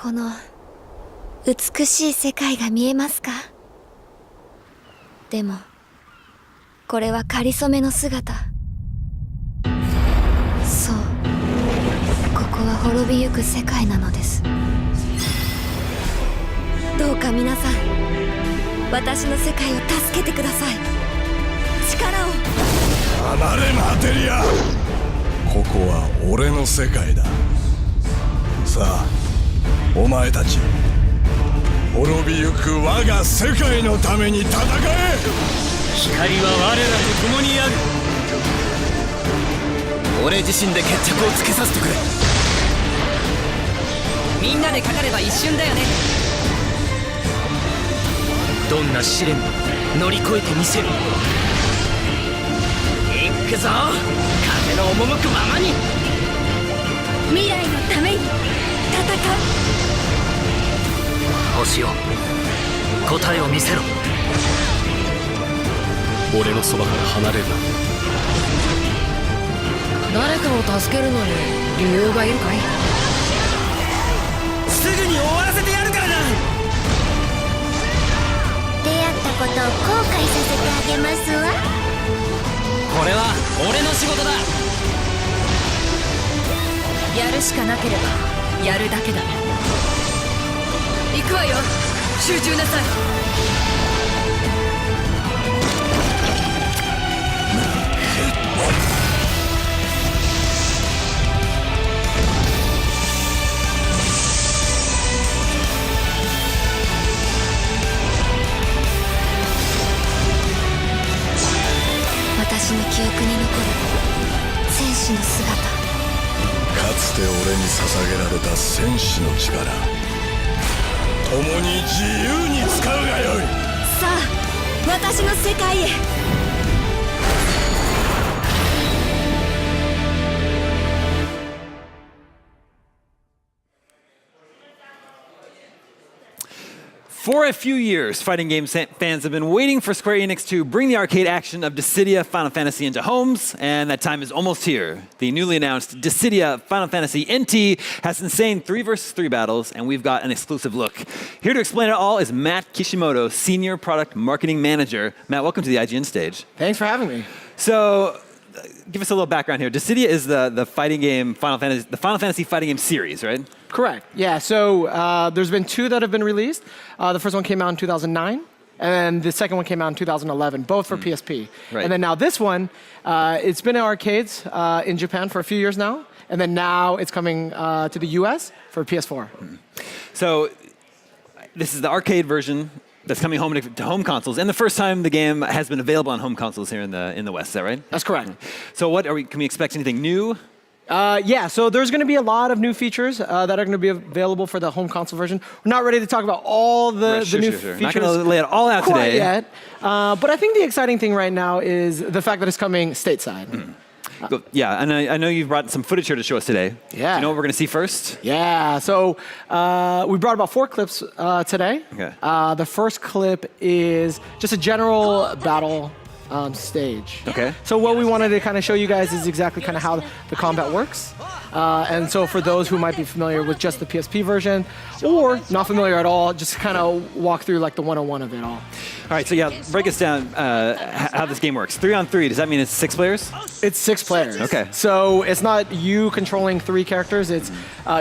この美しい世界が見えますか？でもこれは仮初めの姿。そう、ここは滅びゆく世界なのです。どうか皆さん、私の世界を助けてください。力を。離れマテリア。ここは俺の世界だ。さあお前たち、滅びゆく我が世界のために戦え。光は我らと共にある。俺自身で決着をつけさせてくれ。みんなでかかれば一瞬だよね。どんな試練も乗り越えてみせる。行くぞ、風の赴くままに。未来のために戦う。星よ、答えを見せろ。俺のそばから離れるな。誰かを助けるのに理由がいるかい？すぐに終わらせてやるからな。出会ったことを後悔させてあげますわ。これは俺の仕事だ。やるしかなければやるだけだ。行くわよ、集中なさい。私の記憶に残る戦士の姿。かつて俺に捧げられた戦士の力、共に自由に使うがよい。さあ私の世界へ。For a few years, fighting game fans have been waiting for Square Enix to bring the arcade action of Dissidia Final Fantasy into homes, and that time is almost here. The newly announced Dissidia Final Fantasy NT has insane 3 vs 3 battles, and we've got an exclusive look. Here to explain it all is Matt Kishimoto, Senior Product Marketing Manager. Matt, welcome to the IGN stage. Thanks for having me. So, give us a little background here. Dissidia is the fighting game Final Fantasy fighting game series, right? Correct. Yeah. So there's been 2 that have been released. The first one came out in 2009, and then the second one came out in 2011, both for PSP. Right. And then now this one, it's been in arcades in Japan for a few years now, and then now it's coming to the US for PS4. So this is the arcade version that's coming home to home consoles, and the first time the game has been available on home consoles here in the West. Is that right? That's correct. So can we expect anything new? Yeah, so there's going to be a lot of new features that are going to be available for the home console version. We're not ready to talk about all the new features. Not going to lay it all out quite today yet. But I think the exciting thing right now is the fact that it's coming stateside. Yeah, and I know you've brought some footage here to show us today. Yeah. Do you know what we're going to see first? Yeah, so we brought about 4 clips today. Okay. The first clip is just a general battle stage. Okay. So what we wanted to kind of show you guys is exactly kind of how the combat works. And so for those who might be familiar with just the PSP version or not familiar at all, just kind of walk through like the 101 of it all. All right, so yeah, break us down how this game works. 3-on-3, does that mean it's 6 players? It's 6 players. Okay. So it's not you controlling 3 characters, it's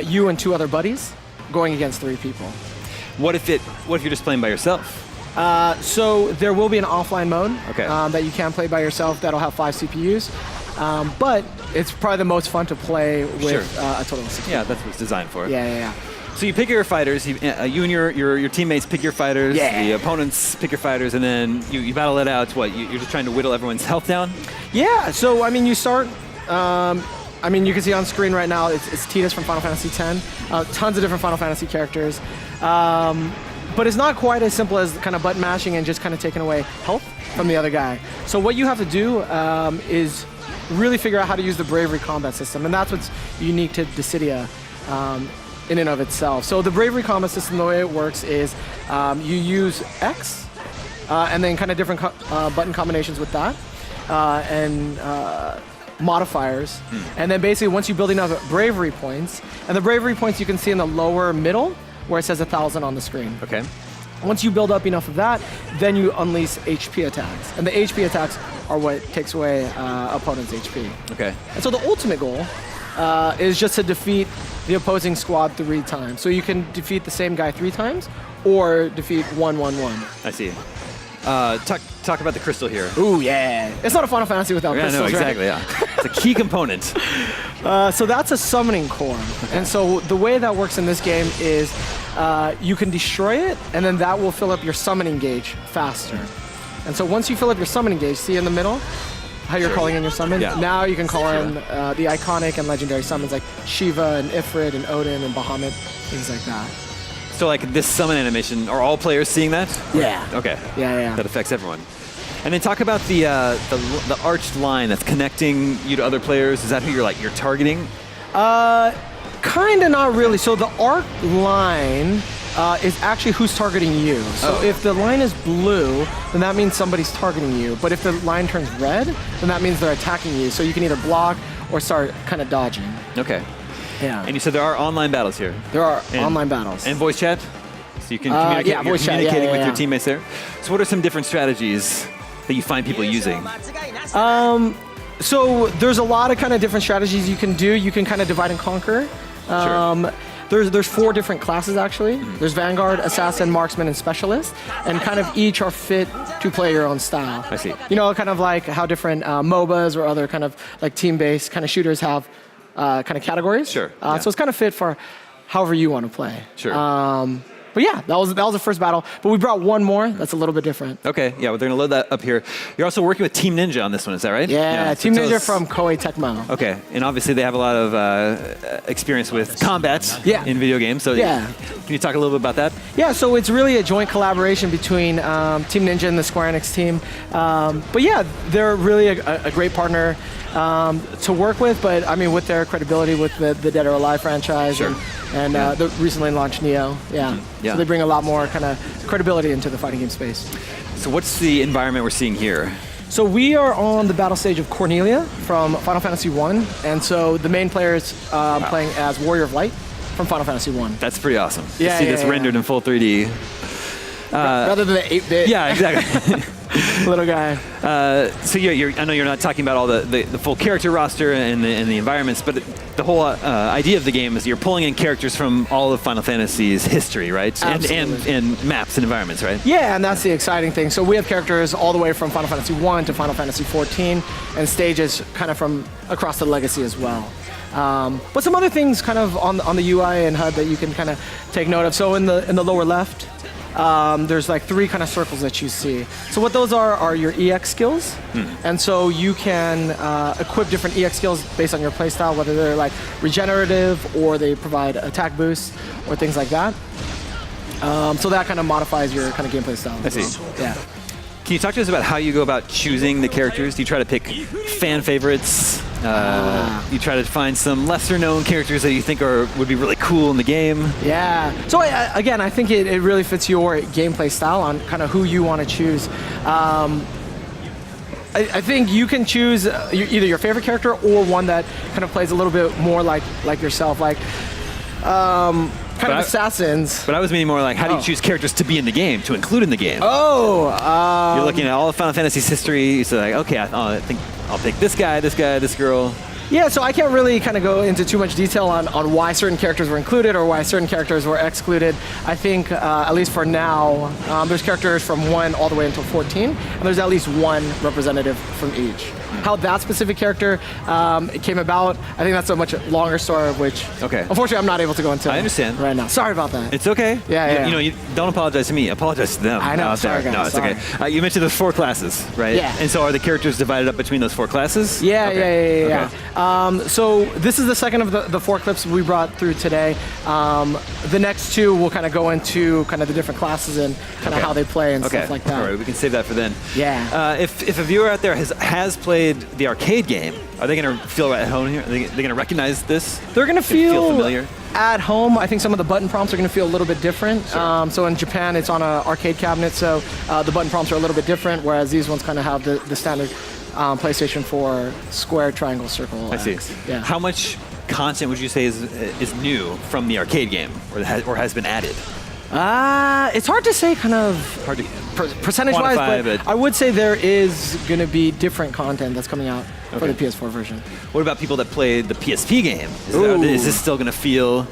you and 2 other buddies going against 3 people. What if you're just playing by yourself? So there will be an offline mode Okay. That you can play by yourself that'll have 5 CPUs. But it's probably the most fun to play with a total of 6 Yeah, people. that's what it's designed for. Yeah. So you pick your fighters, you and your teammates pick your fighters, Yeah. the opponents pick your fighters, and then you battle it out. What, you're just trying to whittle everyone's health down? Yeah, so I mean you start, you can see on screen right now, it's Tidus from Final Fantasy X, tons of different Final Fantasy characters. But it's not quite as simple as kind of button mashing and just kind of taking away health from the other guy. So what you have to do is really figure out how to use the Bravery combat system, and that's what's unique to Dissidia in and of itself. So the Bravery combat system, the way it works is you use X and then kind of different button combinations with that, and modifiers. And then basically once you build enough bravery points, and the bravery points you can see in the lower middle, where it says 1,000 on the screen. Okay. Once you build up enough of that, then you unleash HP attacks. And the HP attacks are what takes away opponent's HP. Okay. And so the ultimate goal is just to defeat the opposing squad 3 times. So you can defeat the same guy 3 times, or defeat 1-1-1. I see. Talk about the crystal here. Ooh, yeah. It's not a Final Fantasy without Yeah, crystals, no, exactly. right? Yeah, it's a key component. So that's a summoning core. And so the way that works in this game is you can destroy it, and then that will fill up your summoning gauge faster. And so once you fill up your summoning gauge, see in the middle how you're calling in your summon? Yeah. Now you can call in the iconic and legendary summons like Shiva and Ifrit and Odin and Bahamut, things like that. So like this summon animation, are all players seeing that? Yeah. Okay. Yeah. That affects everyone. And then talk about the arched line that's connecting you to other players. Is that who you're targeting? Kinda not really. So the arc line is actually who's targeting you. So if the line is blue, then that means somebody's targeting you. But if the line turns red, then that means they're attacking you. So you can either block or start kind of dodging. Okay. Yeah. And you said there are online battles here. There are online battles. And voice chat? So you can communicate, yeah, voice chat, communicating with yeah. your teammates there. So what are some different strategies that you find people using? So there's a lot of kind of different strategies you can do. You can kind of divide and conquer. Sure. There's 4 different classes actually. There's Vanguard, Assassin, Marksman, and Specialist, and kind of each are fit to play your own style. I see. You know, kind of like how different MOBAs or other kind of like team-based kind of shooters have kind of categories. Sure. So it's kind of fit for however you want to play. Sure. But yeah, that was the first battle. But we brought one more that's a little bit different. Okay, yeah, well, they're going to load that up here. You're also working with Team Ninja on this one, is that right? Yeah, so Team tell Ninja us- from Koei Tecmo. Okay, and obviously they have a lot of experience with combat in video games. So Yeah. Can you talk a little bit about that? Yeah, so it's really a joint collaboration between Team Ninja and the Square Enix team. But yeah, they're really a great partner to work with. But I mean, with their credibility with the Dead or Alive franchise and the recently launched Neo. Yeah. Yeah. So they bring a lot more kind of credibility into the fighting game space. So what's the environment we're seeing here? So we are on the battle stage of Cornelia from Final Fantasy 1. And so the main player is playing as Warrior of Light from Final Fantasy 1. That's pretty awesome. Yeah, to see yeah, this yeah. rendered in full 3D. Rather than the 8-bit Yeah, exactly. little guy. So I know you're not talking about all the full character roster and the environments, but the whole idea of the game is you're pulling in characters from all of Final Fantasy's history, right? And maps and environments, right? Yeah, and that's the exciting thing. So we have characters all the way from Final Fantasy 1 to Final Fantasy 14, and stages kind of from across the legacy as well. But some other things kind of on the UI and HUD that you can kind of take note of. So in the lower left, there's like 3 kind of circles that you see. So what those are your EX skills. And so you can equip different EX skills based on your playstyle, whether they're like regenerative or they provide attack boosts or things like that. So that kind of modifies your kind of gameplay style. I see. Yeah. Can you talk to us about how you go about choosing the characters? Do you try to pick fan favorites? You try to find some lesser-known characters that you think would be really cool in the game? Yeah. So again, I think it really fits your gameplay style on kind of who you want to choose. I think you can choose either your favorite character or one that kind of plays a little bit more like yourself, like kind of assassins. But I was meaning more like, how do you choose characters to be in the game, to include in the game? You're looking at all of Final Fantasy's history, so like, okay, I think I'll pick this guy, this girl. Yeah, so I can't really kind of go into too much detail on why certain characters were included or why certain characters were excluded. I think, at least for now, there's characters from 1 all the way until 14, and there's at least 1 representative from each. How that specific character it came about, I think that's a much longer story, of which, unfortunately, I'm not able to go into I understand. right now. Sorry about that. It's okay. Yeah. You don't apologize to me. Apologize to them. I know. out Sorry, there. guys. No, it's Sorry. okay. You mentioned those 4 classes, right? Yeah. And so are the characters divided up between those 4 classes? Yeah. Okay. So this is the second of the 4 clips we brought through today. The next 2 will kind of go into kind of the different classes and kind of how they play and stuff like that. All right, we can save that for then. Yeah. If a viewer out there has played the arcade game, are they going to feel right at home here? Are they going to recognize this? They're going to feel familiar? at home. I think some of the button prompts are going to feel a little bit different. Sure. So in Japan, it's on an arcade cabinet, so the button prompts are a little bit different, whereas these ones kind of have the standard PlayStation 4 square, triangle, circle. I see. Yeah. How much content would you say is new from the arcade game, or has been added? It's hard to say, kind of Hard to percentage-wise, quantify, but I would say there is going to be different content that's coming out for the Okay. PS4 version. What about people that played the PSP game? Ooh. Is this still going to feel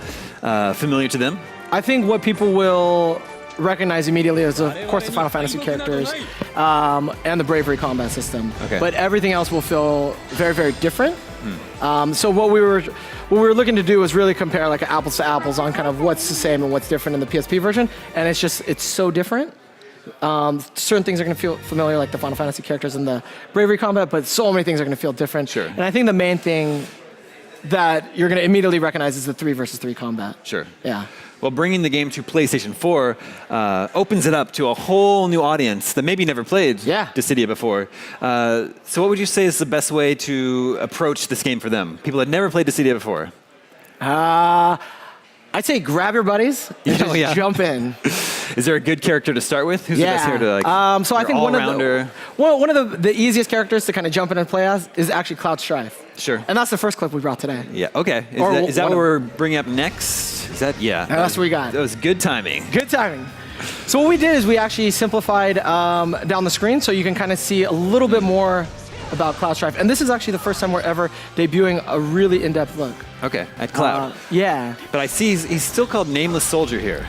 familiar to them? I think what people will recognize immediately is, of course, the Final Fantasy characters and the Bravery combat system. Okay. But everything else will feel very, very different. So what we were looking to do was really compare like apples to apples on kind of what's the same and what's different in the PSP version, and it's so different. Certain things are going to feel familiar, like the Final Fantasy characters and the Bravery combat, but so many things are going to feel different. Sure. And I think the main thing that you're going to immediately recognize is the 3 versus 3 combat. Sure. Yeah. Well, bringing the game to PlayStation 4 opens it up to a whole new audience that maybe never played Dissidia before. So what would you say is the best way to approach this game for them? People that never played Dissidia before. I'd say grab your buddies and just jump in. Is there a good character to start with? Who's the best here to like? So I think one of the easiest characters to kind of jump in and play as is actually Cloud Strife. Sure. And that's the first clip we brought today. Yeah. Okay. Is that what we're bringing up next? Is that that's what we got. That was good timing. Good timing. So what we did is we actually simplified down the screen so you can kind of see a little bit more about Cloud Strife. And this is actually the first time we're ever debuting a really in-depth look. Okay. At Cloud. Yeah. But I see he's still called Nameless Soldier here.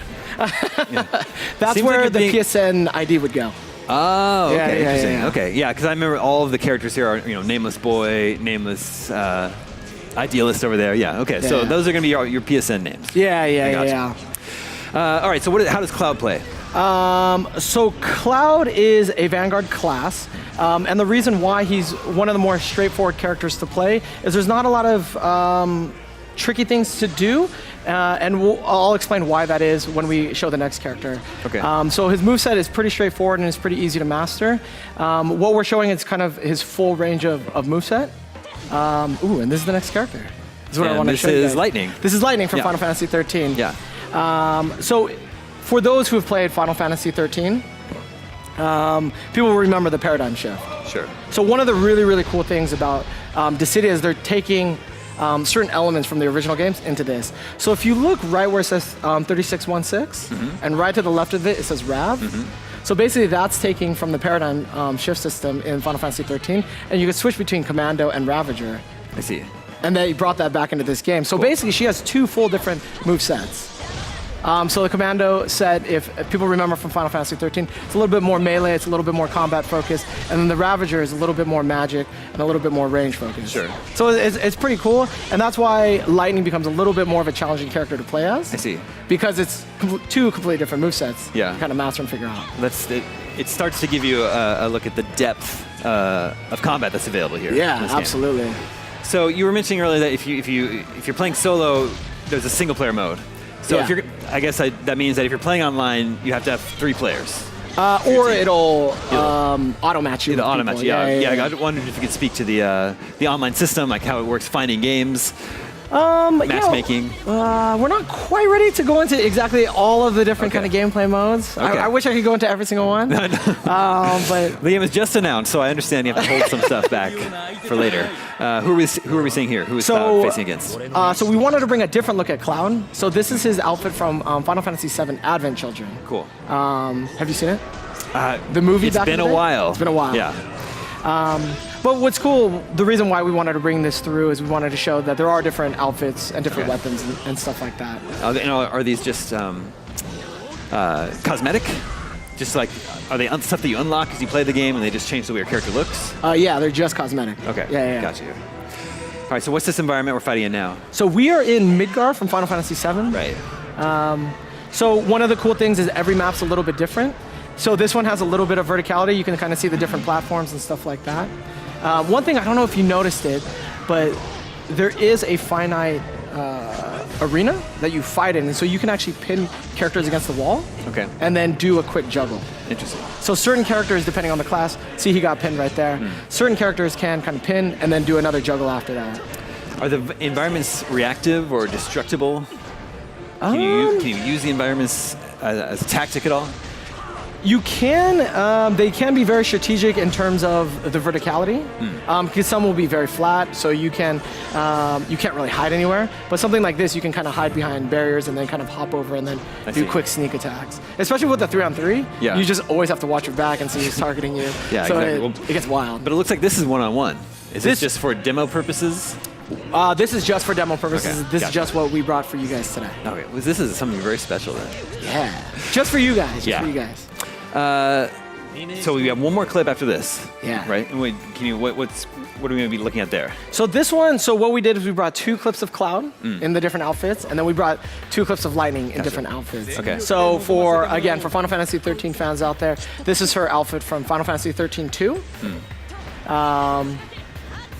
That's Seems where like the being- PSN ID would go. Oh, okay, Yeah, yeah, interesting. yeah. Okay, yeah, because I remember all of the characters here are, Nameless Boy, Nameless Idealist over there. Yeah, okay, so Yeah. those are going to be your PSN names. Yeah, gotcha. All right, so how does Cloud play? So Cloud is a Vanguard class, and the reason why he's one of the more straightforward characters to play is there's not a lot of tricky things to do, and I'll explain why that is when we show the next character. Okay. So his moveset is pretty straightforward and it's pretty easy to master. What we're showing is kind of his full range of moveset. And this is the next character. This is what I And want to this show you is guys. Lightning. This is Lightning from Yeah. Final Fantasy 13. Yeah. So for those who have played Final Fantasy 13, people will remember the paradigm shift. Sure. So one of the really, really cool things about Dissidia is they're taking certain elements from the original games into this. So if you look right where it says 3616, and right to the left of it, it says Rav. So basically that's taking from the paradigm shift system in Final Fantasy 13, and you can switch between Commando and Ravager. I see. And they brought that back into this game. So basically she has 2 full different move sets. So the Commando set, if people remember from Final Fantasy 13, it's a little bit more melee, it's a little bit more combat focused, and then the Ravager is a little bit more magic and a little bit more range focused. Sure. So it's pretty cool, and that's why Lightning becomes a little bit more of a challenging character to play as. I see. Because it's 2 completely different movesets. Yeah. To kind of master and figure out. It starts to give you a look at the depth of combat that's available here. in Yeah, this game. absolutely. So you were mentioning earlier that if you're playing solo, there's a single player mode. So Yeah. I guess that means that if you're playing online, you have to have 3 players. Or it'll auto match you. The with auto people. match, yeah. I wondered if you could speak to the online system, like how it works, finding games, matchmaking. We're not quite ready to go into exactly all of the different kind of gameplay modes. Okay. I wish I could go into every single one. But The game is just announced, so I understand you have to hold some stuff back for later. Who are we seeing here? Who is Cloud facing against? so we wanted to bring a different look at Cloud. So this is his outfit from Final Fantasy VII Advent Children. Cool. Have you seen it? The movie It's back been in a the day? while. It's been a while. Yeah. But what's cool, the reason why we wanted to bring this through is we wanted to show that there are different outfits and different weapons and stuff like that. Are these just cosmetic? Just like, are they stuff that you unlock as you play the game and they just change the way your character looks? Yeah, they're just cosmetic. Okay. Yeah. Got you. All right, so what's this environment we're fighting in now? So we are in Midgar from Final Fantasy VII. Right. So one of the cool things is every map's a little bit different. So this one has a little bit of verticality. You can kind of see the different platforms and stuff like that. One thing, I don't know if you noticed it, but there is a finite arena that you fight in. And so you can actually pin characters against the wall. Okay. And then do a quick juggle. Interesting. So certain characters, depending on the class, see he got pinned right there. Certain characters can kind of pin and then do another juggle after that. Are the environments reactive or destructible? Can you use the environments as a tactic at all? You can, they can be very strategic in terms of the verticality, because some will be very flat, so you can't really hide anywhere. But something like this, you can kind of hide behind barriers and then kind of hop over and then do quick sneak attacks. Especially with the 3-on-3, you just always have to watch your back and see who's targeting you. Yeah, so exactly. it gets wild. But it looks like this is one-on-one. Is this just for demo purposes? This is just for demo purposes. Okay, This gotcha. is just what we brought for you guys today. Okay, well, this is something very special then. Yeah, just for you guys. Yeah. For you guys. So we have one more clip after this. Yeah. Right? And wait, what are we going to be looking at there? So this one, so what we did is we brought 2 clips of Cloud in the different outfits, and then we brought 2 clips of Lightning in different outfits. Okay. So for Final Fantasy 13 fans out there, this is her outfit from Final Fantasy 13-2.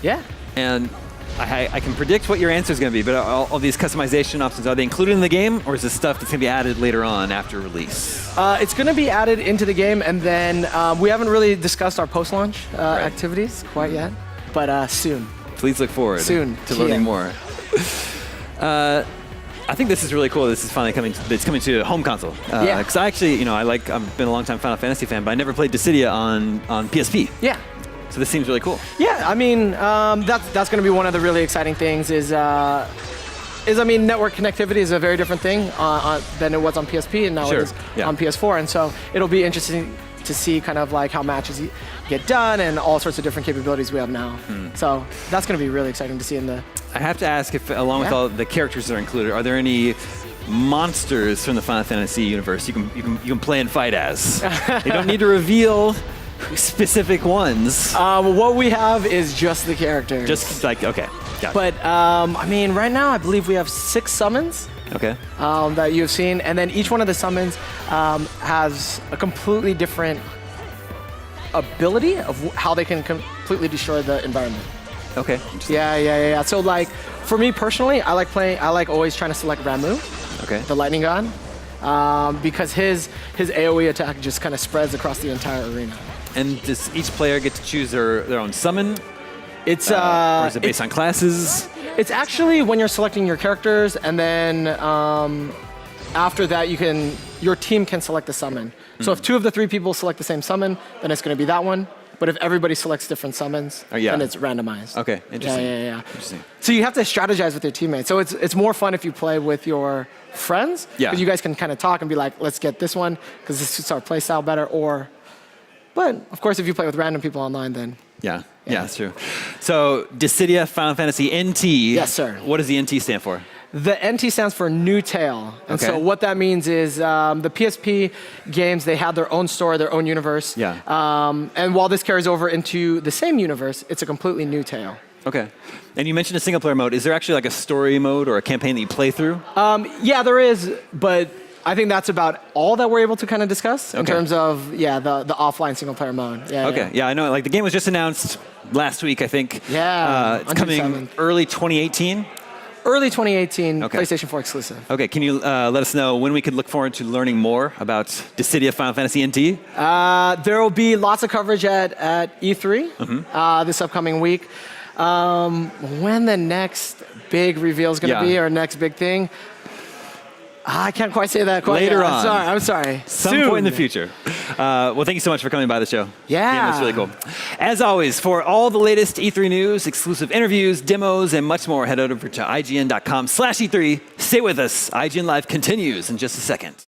Yeah. And I can predict what your answer is going to be, but all these customization options, are they included in the game, or is this stuff that's going to be added later on after release? It's going to be added into the game, and then we haven't really discussed our post-launch activities quite yet, but soon. Please look forward Soon. to learning more. I think this is really cool. This is finally coming. It's coming to a home console. Because I actually, I've been a long time Final Fantasy fan, but I never played Dissidia on PSP. Yeah. So this seems really cool. Yeah, I mean, that's going to be one of the really exciting things network connectivity is a very different thing than it was on PSP, and now it is on PS4. And so it'll be interesting to see kind of like how matches get done and all sorts of different capabilities we have now. So that's going to be really exciting to see in the... I have to ask if, along with all the characters that are included, are there any monsters from the Final Fantasy universe you can play and fight as? You don't need to reveal specific ones. What we have is just the characters. Just like, okay. Got it. But, right now I believe we have 6 summons. Okay. That you've seen, and then each one of the summons has a completely different ability of how they can completely destroy the environment. Okay. Yeah. So like, for me personally, I like always trying to select Ramu, the lightning god, because his AoE attack just kind of spreads across the entire arena. And does each player get to choose their own summon? It's or is it based on classes? It's actually when you're selecting your characters, and then after that, your team can select the summon. So if 2 of the 3 people select the same summon, then it's going to be that one. But if everybody selects different summons, then it's randomized. Okay, interesting. Yeah. Interesting. So you have to strategize with your teammates. So it's more fun if you play with your friends, because you guys can kind of talk and be like, let's get this one because this suits our play style better. But of course, if you play with random people online, then yeah, that's true. So Dissidia Final Fantasy NT. Yes, sir. What does the NT stand for? The NT stands for New Tale. And so what that means is the PSP games, they had their own story, their own universe. Yeah. And while this carries over into the same universe, it's a completely new tale. Okay. And you mentioned a single player mode. Is there actually like a story mode or a campaign that you play through? Yeah, there is, but I think that's about all that we're able to kind of discuss in terms of, the offline single player mode. Yeah, I know. Like the game was just announced last week, I think. Yeah. It's coming 7th. early 2018. Early 2018, PlayStation 4 exclusive. Okay, can you let us know when we could look forward to learning more about Dissidia Final Fantasy NT? There will be lots of coverage at E3 this upcoming week. When the next big reveal is going to be, or next big thing, I can't quite say that quite Later yet. on. I'm sorry. Some Soon. point in the future. Well, thank you so much for coming by the show. Yeah. That's really cool. As always, for all the latest E3 news, exclusive interviews, demos, and much more, head over to IGN.com/E3. Stay with us. IGN Live continues in just a second.